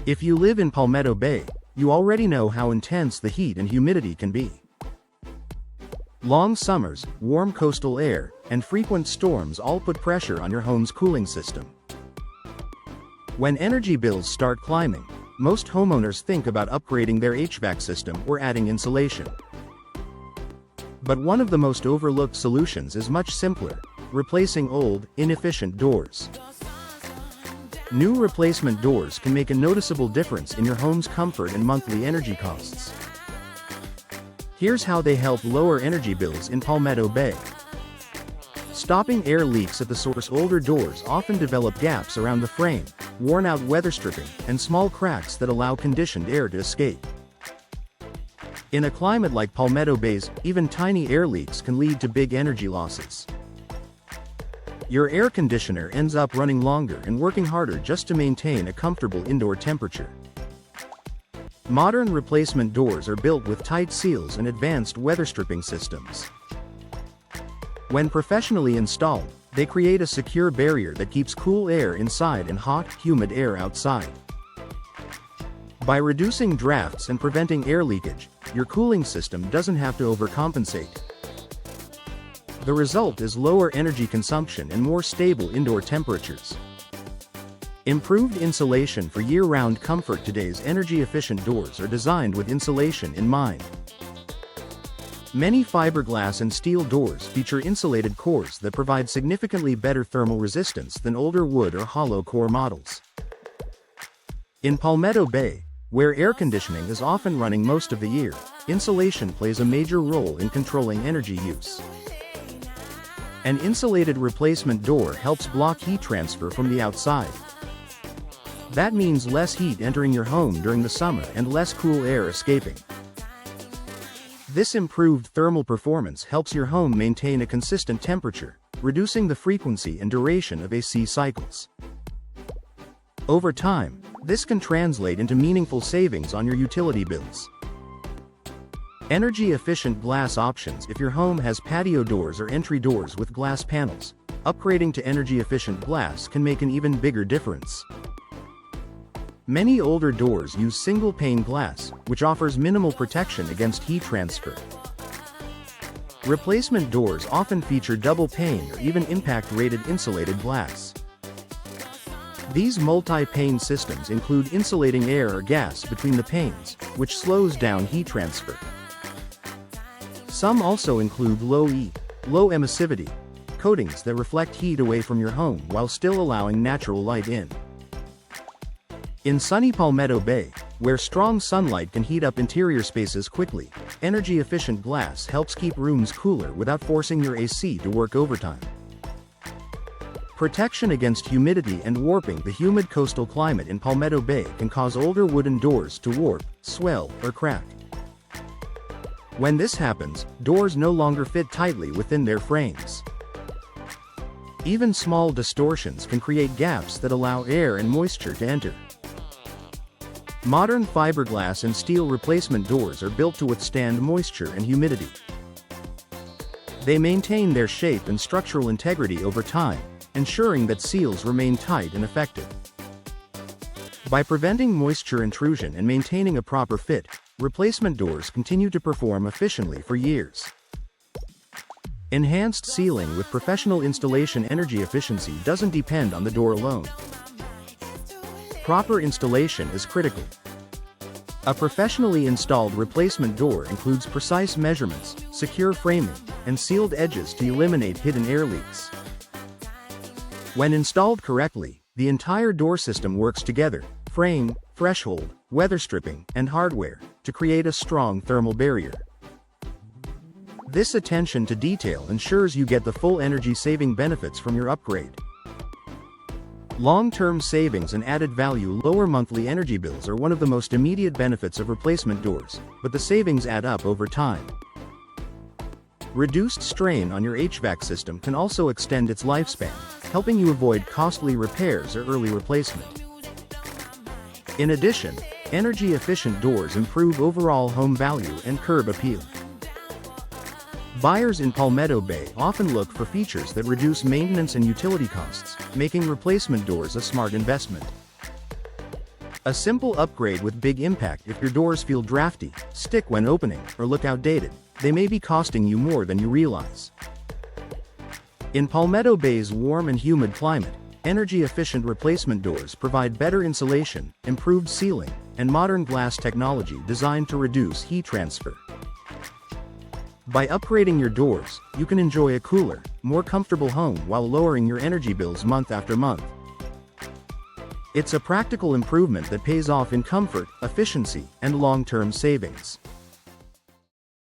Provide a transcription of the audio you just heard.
If you live in Palmetto Bay, you already know how intense the heat and humidity can be. Long summers, warm coastal air, and frequent storms all put pressure on your home's cooling system. When energy bills start climbing, most homeowners think about upgrading their HVAC system or adding insulation. But one of the most overlooked solutions is much simpler: replacing old, inefficient doors. New replacement doors can make a noticeable difference in your home's comfort and monthly energy costs. Here's how they help lower energy bills in Palmetto Bay. Stopping air leaks at the source. Older doors often develop gaps around the frame, worn-out weather stripping, and small cracks that allow conditioned air to escape. In a climate like Palmetto Bay's, even tiny air leaks can lead to big energy losses. Your air conditioner ends up running longer and working harder just to maintain a comfortable indoor temperature. Modern replacement doors are built with tight seals and advanced weather stripping systems. When professionally installed, they create a secure barrier that keeps cool air inside and hot, humid air outside. By reducing drafts and preventing air leakage, your cooling system doesn't have to overcompensate. The result is lower energy consumption and more stable indoor temperatures. Improved insulation for year-round comfort. Today's energy-efficient doors are designed with insulation in mind. Many fiberglass and steel doors feature insulated cores that provide significantly better thermal resistance than older wood or hollow core models. In Palmetto Bay, where air conditioning is often running most of the year, insulation plays a major role in controlling energy use. An insulated replacement door helps block heat transfer from the outside. That means less heat entering your home during the summer and less cool air escaping. This improved thermal performance helps your home maintain a consistent temperature, reducing the frequency and duration of AC cycles. Over time, this can translate into meaningful savings on your utility bills. Energy-efficient glass options. If your home has patio doors or entry doors with glass panels, upgrading to energy-efficient glass can make an even bigger difference. Many older doors use single-pane glass, which offers minimal protection against heat transfer. Replacement doors often feature double-pane or even impact-rated insulated glass. These multi-pane systems include insulating air or gas between the panes, which slows down heat transfer. Some also include low-E, low emissivity coatings that reflect heat away from your home while still allowing natural light in. In sunny Palmetto Bay, where strong sunlight can heat up interior spaces quickly, energy-efficient glass helps keep rooms cooler without forcing your AC to work overtime. Protection against humidity and warping. The humid coastal climate in Palmetto Bay can cause older wooden doors to warp, swell, or crack. When this happens, doors no longer fit tightly within their frames. Even small distortions can create gaps that allow air and moisture to enter. Modern fiberglass and steel replacement doors are built to withstand moisture and humidity. They maintain their shape and structural integrity over time, ensuring that seals remain tight and effective. By preventing moisture intrusion and maintaining a proper fit, replacement doors continue to perform efficiently for years. Enhanced sealing with professional installation. Energy efficiency doesn't depend on the door alone. Proper installation is critical. A professionally installed replacement door includes precise measurements, secure framing, and sealed edges to eliminate hidden air leaks. When installed correctly, the entire door system works together: frame, threshold, weather stripping, and hardware, to create a strong thermal barrier. This attention to detail ensures you get the full energy-saving benefits from your upgrade. Long-term savings and added value. Lower monthly energy bills are one of the most immediate benefits of replacement doors, but the savings add up over time. Reduced strain on your HVAC system can also extend its lifespan, helping you avoid costly repairs or early replacement. In addition, energy-efficient doors improve overall home value and curb appeal. Buyers in Palmetto Bay often look for features that reduce maintenance and utility costs, making replacement doors a smart investment. A simple upgrade with big impact. If your doors feel drafty, stick when opening, or look outdated, they may be costing you more than you realize. In Palmetto Bay's warm and humid climate, energy-efficient replacement doors provide better insulation, improved sealing, and modern glass technology designed to reduce heat transfer. By upgrading your doors, you can enjoy a cooler, more comfortable home while lowering your energy bills month after month. It's a practical improvement that pays off in comfort, efficiency, and long-term savings.